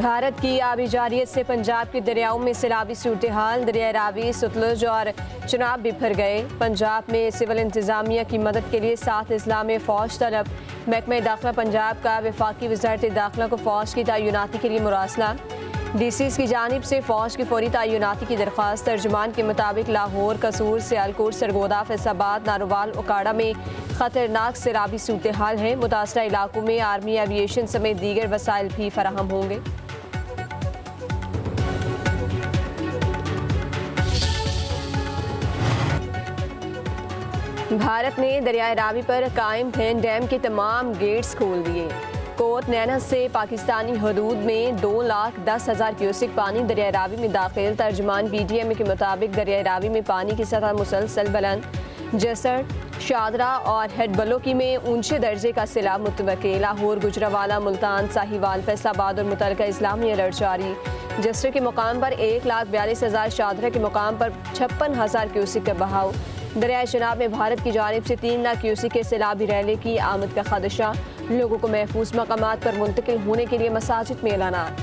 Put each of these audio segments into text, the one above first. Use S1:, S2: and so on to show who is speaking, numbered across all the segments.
S1: भारत की आबी जारियत से पंजाब के दरियाओं में सैलाबी सूरत हाल, दरियाए रावी, सतलुज और चनाब बिखर गए। पंजाब में सिविल इंतजामिया की मदद के लिए 7 अजला में फ़ौज तलब। महकमा दाखिला पंजाब का वफाकी वज़ारत दाखिला को फ़ौज की तैनाती के लिए मुरासला। DCs की जानिब से फ़ौज की फौरी तैनाती की दरख्वास्त। तर्जुमान के मुताबिक लाहौर, कसूर, सियालकोट, सरगोदा, फैसलाबाद, नारोवाल, उकाड़ा में खतरनाक सैलाबी सूरत हाल है। मुतासरा इलाकों में आर्मी, एविएशन समेत दीगर वसाइल भी फराहम होंगे। भारत ने दरियाए रावी पर कायम थे डैम के तमाम गेट्स खोल दिए। कोट नैना से पाकिस्तानी हदूद में 2,10,000 क्यूसिक पानी दरियाए रावी में दाखिल। तर्जुमान BDMA के मुताबिक दरियाए रावी में पानी की सतह मुसलसल बुलंद। जसर, शादरा और हेडबलोकी में ऊंचे दर्जे का सैलाब मुतवक्किल। लाहौर, गुजरावाला, मुल्तान, साहिवाल, फैसलाबाद और मुतलका इस्लाम में अलर्ट जारी। जसर के मुकाम पर 1,42,000, शादरा के मुकाम पर 56,000 क्यूसिक का बहाव। दरियाए चनाब में भारत की जानिब से 3 लाख क्यूसिक के सैलाबी रैली की आमद का खदशा। लोगों को महफूज मकामात पर मुंतकिल होने के लिए मसाजिद में ऐलानात।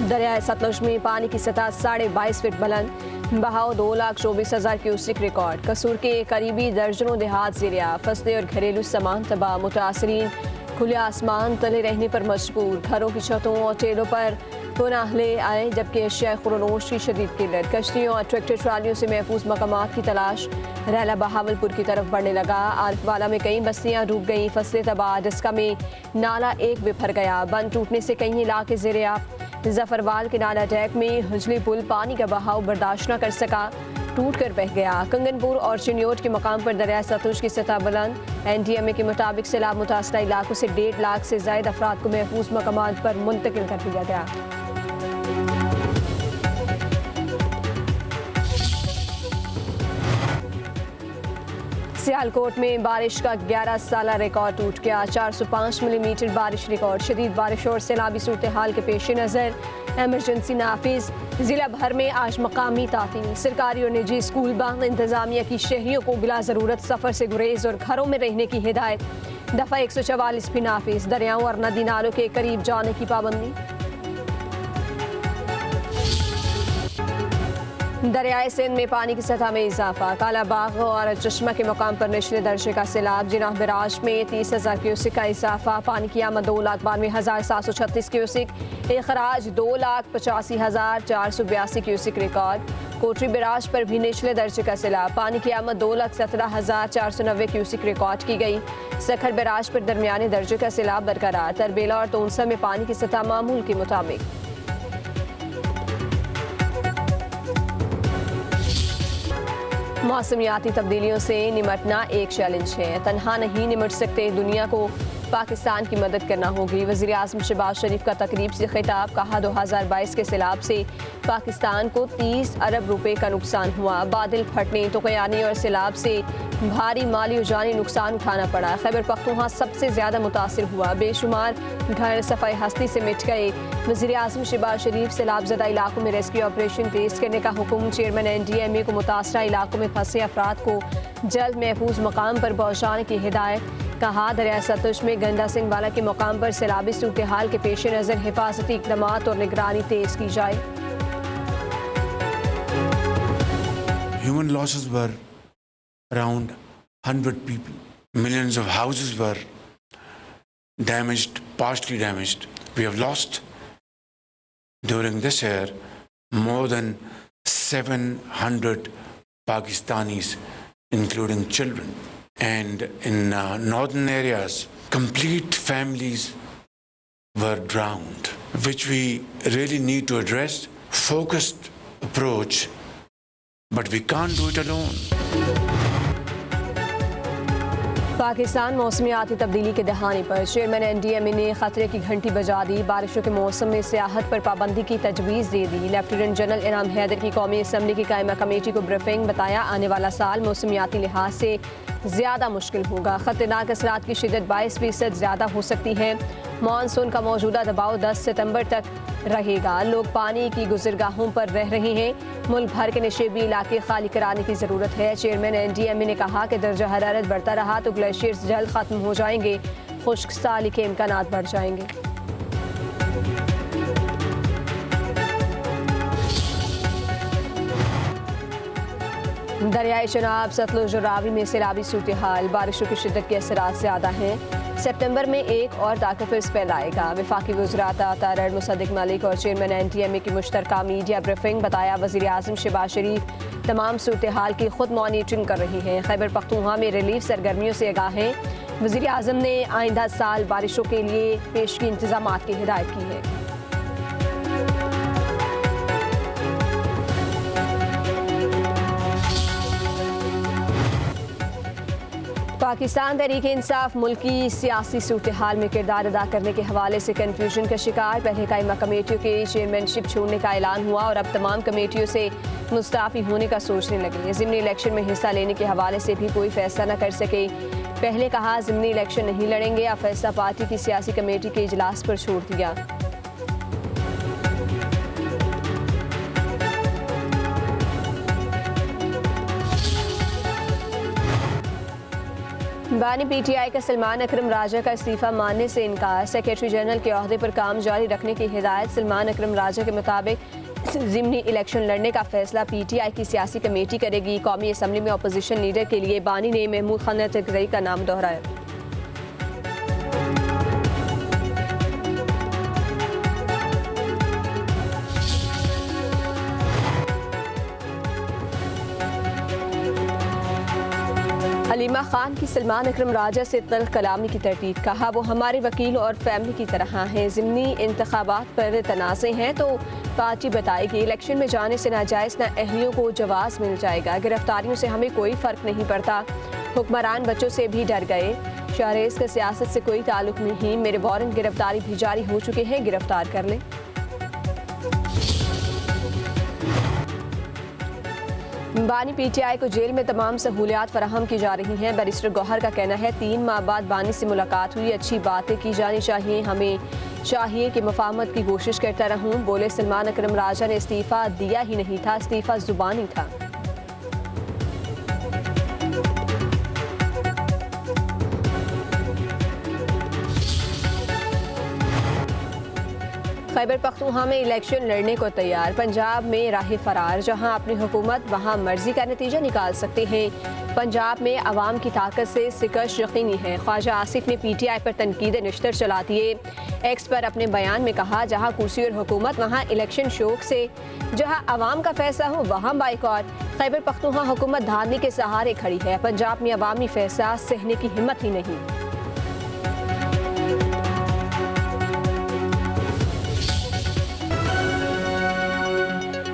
S1: दरियाए सतलुज में पानी की सतह 22.5 फीट बुलंद। बहाव 2,24,000 क्यूसिक रिकॉर्ड। कसूर के करीबी दर्जनों देहात ज़ेर-ए-आब। फसलें और घरेलू सामान तबाह। मुतासरीन खुले आसमान तले रहने पर मजबूर। घरों की छतों और टेलों पर पुनः ले आए, जबकि अशिया खुरनोश की शदीद किल्लत। कश्तियों और ट्रैक्टर ट्रालियों से महफूज मकामात की तलाश। रैला बहावलपुर की तरफ बढ़ने लगा। आरिफवाला में कई बस्तियां डूब गईं, फसलें तबाह। डिस्का में नाला एक बिफर गया। बंद टूटने से कई इलाके ज़ेर-ए-आब। जफरवाल के नाला डैक में हजली पुल पानी का बहाव बर्दाश्त न कर सका, टूट कर बह गया। कंगनपुर और चिन्योट के मकाम पर दरिया सतलुज की सतह बुलंद। NDMA के मुताबिक सैलाब मुतासरा इलाकों से 1.5 लाख से ज़ायद अफराद को महफूज मकामात पर मुंतकिल कर दिया गया। सियालकोट में बारिश का 11 साला रिकॉर्ड टूट गया। 405 मिलीमीटर बारिश रिकॉर्ड। शदीद बारिश और सैलाबी सूरत हाल के पेश नज़र एमरजेंसी नाफिज। जिला भर में आज मकामी तातील। सरकारी और निजी स्कूल बंद। इंतजामिया की शहरियों को बिला ज़रूरत सफ़र से गुरेज और घरों में रहने की हिदायत। दफ़ा 144 भी नाफिज। दरियाओं और नदी नालों के करीब जाने की पाबंदी। दरियाए सिंध में पानी की सतह में इजाफा। कालाबाग और चश्मा के मकाम पर निचले दर्जे का सैलाब। जिनाह बराज में 30,000 क्यूसिक का इजाफा। पानी की आमद 2,92,736 क्यूसिक। इखराज 2,85,482 क्यूसिक रिकॉर्ड। कोटरी बराज पर भी निचले दर्जे का सैलाब। पानी की आमद 2,17,490 क्यूसिक रिकॉर्ड की गई। सखर बराज पर दरमियाने दर्जे का सैलाब बरकरार। तरबेला और तोनसा में पानी की सतह मामूल के मुताबिक। मौसमियाती तब्दीलियों से निमटना एक चैलेंज है। तन्हा नहीं निमट सकते, दुनिया को पाकिस्तान की मदद करना होगी। वज़ीर आज़म शहबाज शरीफ का तकरीब से खिताब। कहा 2022 के सैलाब से पाकिस्तान को 30 अरब रुपए का नुकसान हुआ। बादल फटने, तुग़यानी और सैलाब से भारी माली और जानी नुकसान उठाना पड़ा। खैबर पख्तूनख्वा सबसे ज़्यादा मुतासिर हुआ। बेशुमार घर सफ़ाई हस्ती से मिट गए। वज़ीर आज़म शहबाज शरीफ सैलाबज़दा इलाकों में रेस्क्यू ऑपरेशन तेज़ करने का हुक्म। चेयरमैन NDMA को मुतासरा इलाकों में फंसे अफराद को जल्द महफूज मकाम पर पहुँचाने की हिदायत। कहा दरिया सतलुज में गंदा सिंह वाला के मकाम पर सैलाबी सूरत हाल के पेश नज़र हिफाजती इक़दामात और निगरानी तेज़ की जाए।
S2: Human losses were around 100 people. Millions of houses were damaged, partially damaged. We have lost during this year more than 700 Pakistanis, including children. And in northern areas, complete families were drowned, which we really need to address. Focused approach, but we can't do it alone.
S1: Pakistan मौसमियाती तब्दीली के दहाने पर chairman NDMA ने खतरे की घंटी बजा दी। बारिशों के मौसम में सियाहत पर पाबंदी की तजवीज़ दे दी। लेफ्टिनेंट जनरल इनाम हैदर की कौमी असम्बली की कायमा कमेटी को ब्रीफिंग। बताया आने वाला साल मौसमियाती लिहाज से ज़्यादा मुश्किल होगा। खतरनाक असरात की शिद्दत 22% ज़्यादा हो सकती है। मानसून का मौजूदा दबाव 10 सितंबर तक रहेगा। लोग पानी की गुजरगाहों पर रह रहे हैं। मुल्क भर के नशेबी इलाके खाली कराने की ज़रूरत है। चेयरमैन NDMA ने कहा कि दर्जा हरारत बढ़ता रहा तो ग्लेशियर्स जल्द ख़त्म हो जाएंगे। खुश्क साली के इम्कानात बढ़ जाएंगे। दरियाई चनाब, सतलुज और रावी में सैलाबी सूरत हाल, बारिशों की शिद्दत के असरात ज़्यादा हैं। सितंबर में एक और ताकतवर स्पेल आएगा। वफाकी वज़रात तारड़ मुसद्दिक मलिक और चेयरमैन NTMA की मुश्तरका मीडिया ब्रीफिंग। बताया वज़ीर आज़म शहबाज शरीफ तमाम सूरत हाल की खुद मॉनिटरिंग कर रही हैं। खैबर पख्तूनख्वा में रिलीफ सरगर्मियों से आगाह हैं। वज़ीर आज़म ने आइंदा साल बारिशों के लिए पेशगी इंतजामात की हिदायत की है। पाकिस्तान तहरीक इंसाफ मुल्की सियासी सूरत हाल में किरदार अदा करने के हवाले से कन्फ्यूजन का शिकार। पहले कायमा कमेटियों के चेयरमैनशिप छोड़ने का ऐलान हुआ और अब तमाम कमेटियों से मुस्ताफ़ी होने का सोचने लगे। ज़िमनी इलेक्शन में हिस्सा लेने के हवाले से भी कोई फैसला न कर सके। पहले कहा ज़िमनी इलेक्शन नहीं लड़ेंगे, अब फैसला पार्टी की सियासी कमेटी के इजलास पर छोड़ दिया। बानी PTI का सलमान अकरम राजा का इस्तीफ़ा मानने से इनकार। सेक्रेटरी जनरल के ओहदे पर काम जारी रखने की हिदायत। सलमान अकरम राजा के मुताबिक ज़िमनी इलेक्शन लड़ने का फैसला PTI की सियासी कमेटी करेगी। कौमी असम्बली में अपोजिशन लीडर के लिए बानी ने महमूद खान तकरई का नाम दोहराया। हलीमा खान की सलमान अकरम राजा से तल्ख कलामी की तरतीब। कहा वो हमारे वकील और फैमिली की तरह हैं। ज़िमनी इंतखाबात पर तनाज़े हैं तो पार्टी बताएगी। इलेक्शन में जाने से नाजायज़ नाअहलियों को जवाज़ मिल जाएगा। गिरफ्तारियों से हमें कोई फ़र्क नहीं पड़ता। हुक्मरान बच्चों से भी डर गए। शाहरेज़ का सियासत से कोई ताल्लुक नहीं। मेरे वारंट गिरफ्तारी भी जारी हो चुके हैं, गिरफ्तार कर लें। बानी PTI को जेल में तमाम सहूलियात फराहम की जा रही हैं। बैरिस्टर गौहर का कहना है 3 माह बाद बानी से मुलाकात हुई, अच्छी बातें की जानी चाहिए, हमें चाहिए कि मुफाहमत की कोशिश करता रहूं। बोले सलमान अकरम राजा ने इस्तीफ़ा दिया ही नहीं था, इस्तीफ़ा जुबानी था। खैबर पख्तूनख्वा में इलेक्शन लड़ने को तैयार। पंजाब में राह फरार, जहां अपनी हुकूमत वहां मर्जी का नतीजा निकाल सकते हैं। पंजाब में अवाम की ताकत से शिकस्त यकीनी है। ख्वाजा आसिफ ने PTI पर तनकीद निश्तर चला दिए। एक्स पर अपने बयान में कहा जहां कुर्सी और हुकूमत वहां इलेक्शन शौक से, जहां अवाम का फैसला हो वहां बाइकॉट। खैबर पख्तूनख्वा हुकूमत धांधली के सहारे खड़ी है। पंजाब में अवामी फैसला सहने की हिम्मत ही नहीं।